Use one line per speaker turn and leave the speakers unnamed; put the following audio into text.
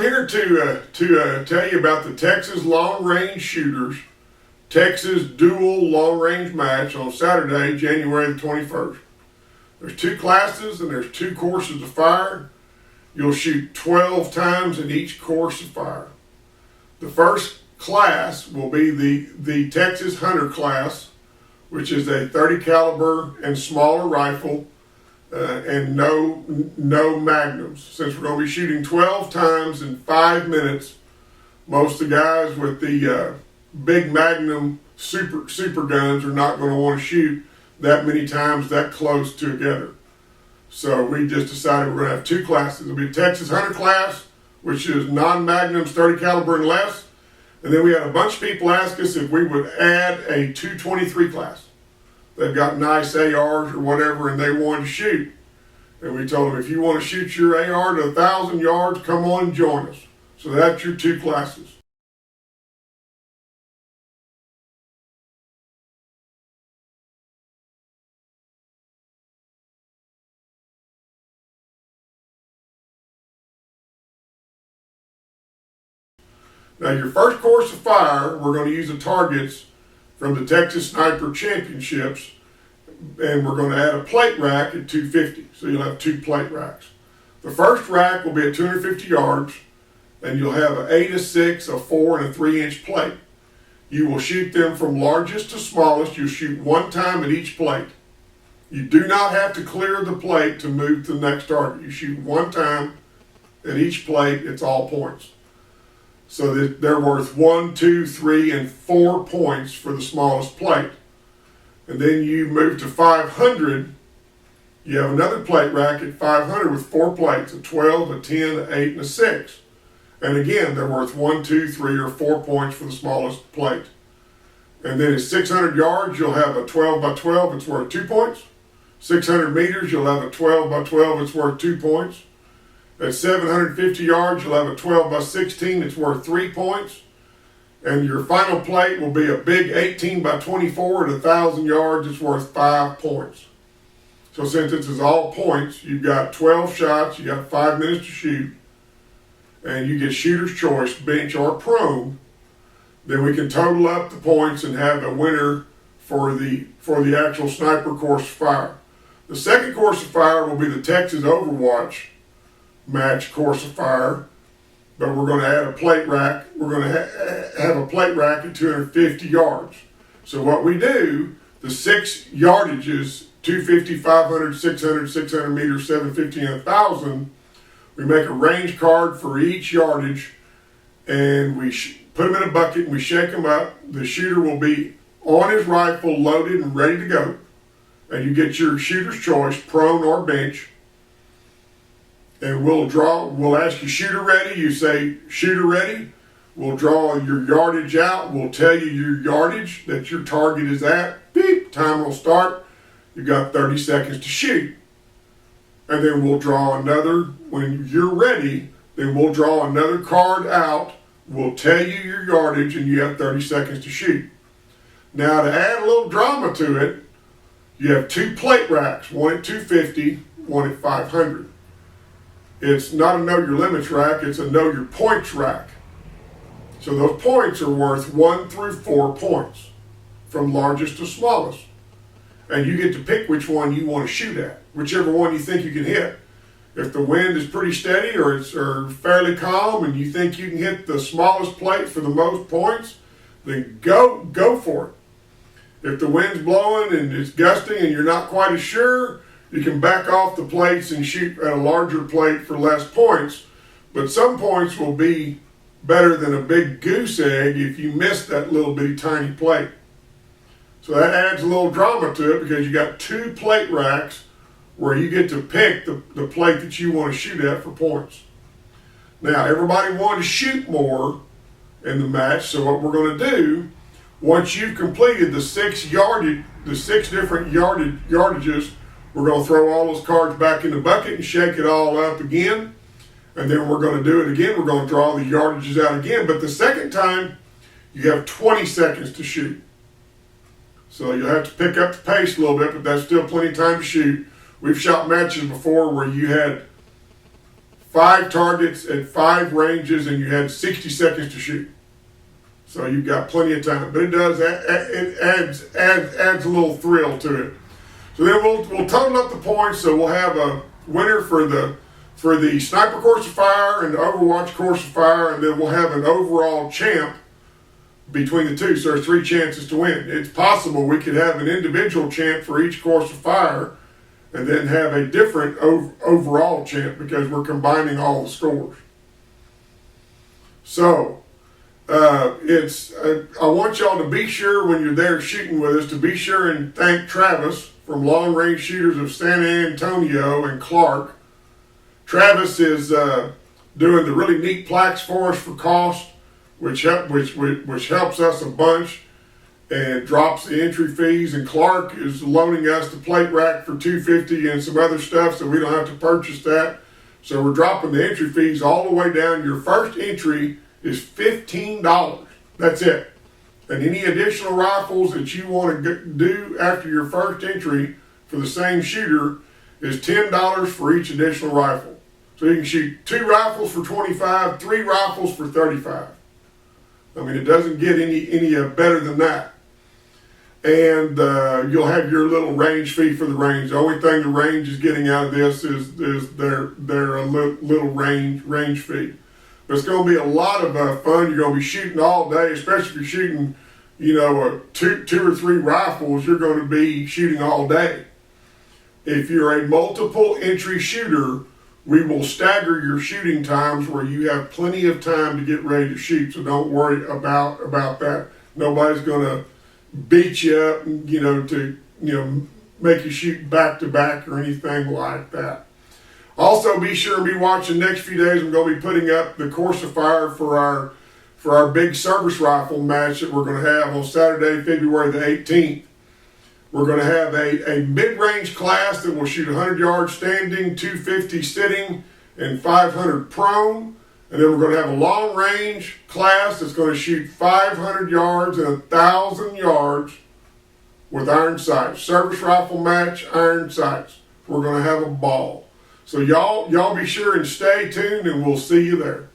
here to tell you about the Texas Long Range Shooters Texas Dual Long Range Match on Saturday, January the 21st. There's 2 classes and there's 2 courses of fire. You'll shoot 12 times in each course of fire. The first class will be the Texas Hunter class, which is a 30 caliber and smaller rifle and no magnums. Since we're going to be shooting 12 times in 5 minutes, most of the guys with the big magnum super guns are not going to want to shoot that many times that close together. So we just decided we're going to have 2 classes. It'll be a Texas Hunter class, which is non-magnums 30 caliber and less. And then we had a bunch of people ask us if we would add a 223 class. They've got nice ARs or whatever and they want to shoot. And we told them, if you want to shoot your AR to 1,000 yards, come on and join us. So that's your 2 classes. Now your first course of fire, we're going to use the targets from the Texas Sniper Championships, and we're going to add a plate rack at 250. So you'll have 2 plate racks. The first rack will be at 250 yards, and you'll have an 8, a 6, a 4, and a 3-inch plate. You will shoot them from largest to smallest. You'll shoot 1 time at each plate. You do not have to clear the plate to move to the next target. You shoot 1 time at each plate. It's all points. So that they're worth 1, 2, 3, and 4 points for the smallest plate. And then you move to 500. You have another plate rack at 500 with 4 plates, a 12, a 10, an 8, and a 6. And again, they're worth 1, 2, 3, or 4 points for the smallest plate. And then at 600 yards, you'll have a 12 by 12, it's worth 2 points. 600 meters, you'll have a 12 by 12, it's worth 2 points. At 750 yards, you'll have a 12 by 16, it's worth 3 points. And your final plate will be a big 18 by 24 at 1,000 yards, it's worth 5 points. So since this is all points, you've got 12 shots, you got 5 minutes to shoot, and you get shooter's choice, bench or prone. Then we can total up the points and have a winner for the actual sniper course of fire. The second course of fire will be the Texas Overwatch match course of fire, but we're going to add a plate rack. We're going to have a plate rack at 250 yards. So what we do, the 6 yardages, 250, 500, 600, 600 meters, 750, and 1,000, we make a range card for each yardage, and we put them in a bucket and we shake them up. The shooter will be on his rifle, loaded and ready to go. And you get your shooter's choice, prone or bench. And we'll ask you shooter ready. You say shooter ready. We'll draw your yardage out. We'll tell you your yardage that your target is at. Beep, time will start. You've got 30 seconds to shoot. And then we'll draw another, when you're ready, then we'll draw another card out. We'll tell you your yardage and you have 30 seconds to shoot. Now to add a little drama to it, you have 2 plate racks, one at 250, one at 500. It's not a know your limits rack, it's a know your points rack. So those points are worth 1 through 4 points, from largest to smallest. And you get to pick which one you want to shoot at, whichever one you think you can hit. If the wind is pretty steady or it's fairly calm and you think you can hit the smallest plate for the most points, then go for it. If the wind's blowing and it's gusting and you're not quite as sure, you can back off the plates and shoot at a larger plate for less points. But some points will be better than a big goose egg if you miss that little bitty tiny plate. So that adds a little drama to it because you got 2 plate racks where you get to pick the plate that you want to shoot at for points. Now everybody wanted to shoot more in the match, so what we're going to do, once you've completed the 6 different yardages, we're going to throw all those cards back in the bucket and shake it all up again. And then we're going to do it again. We're going to draw the yardages out again. But the second time, you have 20 seconds to shoot. So you'll have to pick up the pace a little bit, but that's still plenty of time to shoot. We've shot matches before where you had 5 targets at 5 ranges, and you had 60 seconds to shoot. So you've got plenty of time, but it adds a little thrill to it. So then we'll total up the points. So we'll have a winner for the sniper course of fire and the Overwatch course of fire, and then we'll have an overall champ between the two. So there's 3 chances to win. It's possible we could have an individual champ for each course of fire, and then have a different overall champ because we're combining all the scores. So. I want y'all to be sure when you're there shooting with us to be sure and thank Travis from Long Range Shooters of San Antonio and Clark. Travis is doing the really neat plaques for us for cost, which helps us a bunch and drops the entry fees. And Clark is loaning us the plate rack for $250 and some other stuff, so we don't have to purchase that. So we're dropping the entry fees all the way down. Your first entry is $15. That's it. And any additional rifles that you want to do after your first entry for the same shooter is $10 for each additional rifle. So you can shoot 2 rifles for $25, 3 rifles for $35. I mean, it doesn't get any better than that. And you'll have your little range fee for the range. The only thing the range is getting out of this is their little range fee. It's going to be a lot of fun. You're going to be shooting all day, especially if you're shooting, two or 3 rifles. You're going to be shooting all day. If you're a multiple entry shooter, we will stagger your shooting times where you have plenty of time to get ready to shoot. So don't worry about that. Nobody's going to beat you up, to make you shoot back to back or anything like that. Also, be sure and be watching the next few days. I'm going to be putting up the course of fire for our big service rifle match that we're going to have on Saturday, February the 18th. We're going to have a mid-range class that will shoot 100 yards standing, 250 sitting, and 500 prone. And then we're going to have a long-range class that's going to shoot 500 yards and 1,000 yards with iron sights. Service rifle match, iron sights. We're going to have a ball. So y'all be sure and stay tuned, and we'll see you there.